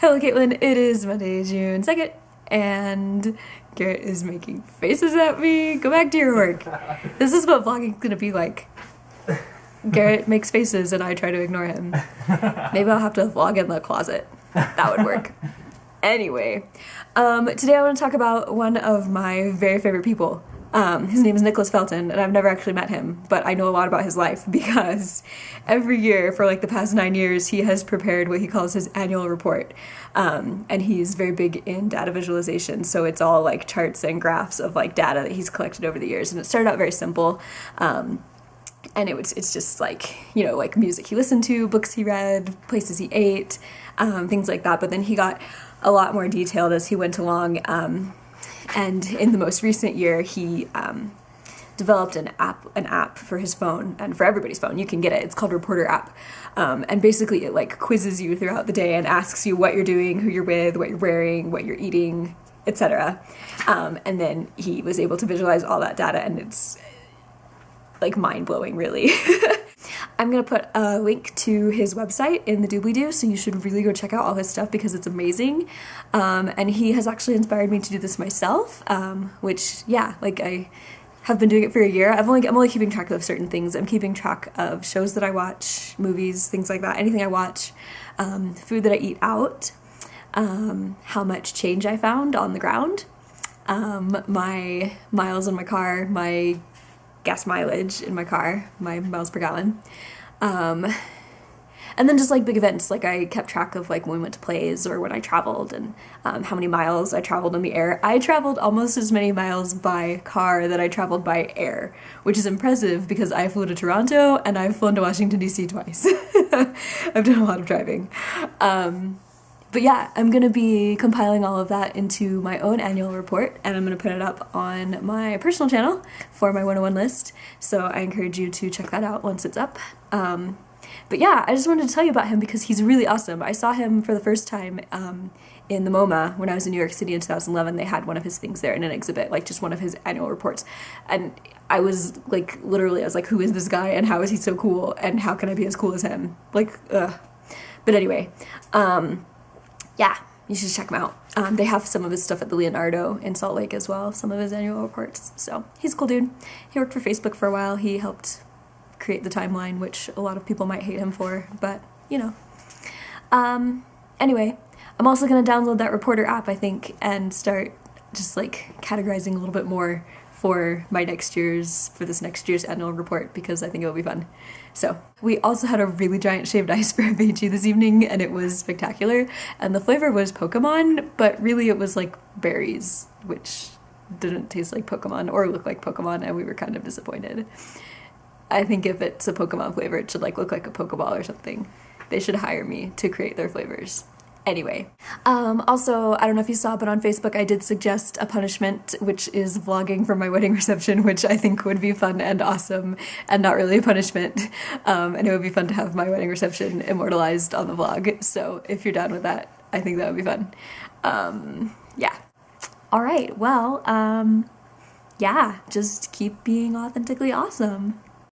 Hello Caitlin, it is Monday, June 2nd, and Garrett is making faces at me. Go back to your work. This is what vlogging's gonna be like. Garrett makes faces and I try to ignore him. Maybe I'll have to vlog in the closet. That would work. Anyway, today I want to talk about one of my very favorite people. His name is Felton, and I've never actually met him, but I know a lot about his life because every year for like the past 9 years he has prepared what he calls his annual report, and he's very big in data visualization, so it's all like charts and graphs of like data that he's collected over the years, and it started out very simple, and it's just like, you know, like music he listened to, books he read, places he ate, things like that, but then he got a lot more detailed as he went along. And in the most recent year, he developed an app for his phone and for everybody's phone. You can get it. It's called Reporter app. And basically it like quizzes you throughout the day and asks you what you're doing, who you're with, what you're wearing, what you're eating, etc. And then he was able to visualize all that data, and it's like mind-blowing, really. I'm going to put a link to his website in the doobly-doo, so you should really go check out all his stuff because it's amazing. And he has actually inspired me to do this myself, which, yeah, like I have been doing it for a year. I'm only keeping track of certain things. I'm keeping track of shows that I watch, movies, things like that, anything I watch, food that I eat out, how much change I found on the ground, my miles in my car, my gas mileage in my car, my miles per gallon, and then just like big events, like I kept track of like when we went to plays or when I traveled, and how many miles I traveled in the air. I traveled almost as many miles by car that I traveled by air, which is impressive because I flew to Toronto and I've flown to Washington DC twice. I've done a lot of driving. But yeah, I'm going to be compiling all of that into my own annual report, and I'm going to put it up on my personal channel for my 101 list, so I encourage you to check that out once it's up. But yeah, I just wanted to tell you about him because he's really awesome. I saw him for the first time in the MoMA when I was in New York City in 2011. They had one of his things there in an exhibit, like just one of his annual reports. And I was like, literally, I was like, who is this guy and how is he so cool and how can I be as cool as him? Like, ugh. But anyway, yeah, you should check him out. They have some of his stuff at the Leonardo in Salt Lake as well, some of his annual reports. So he's a cool dude. He worked for Facebook for a while. He helped create the timeline, which a lot of people might hate him for, but you know. Anyway, I'm also going to download that Reporter app, I think, and start just like categorizing a little bit more for this next year's annual report, because I think it'll be fun. So we also had a really giant shaved ice for Beijing this evening, and it was spectacular, and the flavor was Pokemon, but really it was like berries, which didn't taste like Pokemon or look like Pokemon, and we were kind of disappointed. I think if it's a Pokemon flavor, it should like look like a Pokeball or something. They should hire me to create their flavors. Anyway, also, I don't know if you saw, but on Facebook I did suggest a punishment, which is vlogging from my wedding reception, which I think would be fun and awesome and not really a punishment. And it would be fun to have my wedding reception immortalized on the vlog. So if you're down with that, I think that would be fun. Yeah. All right. Well, yeah, just keep being authentically awesome.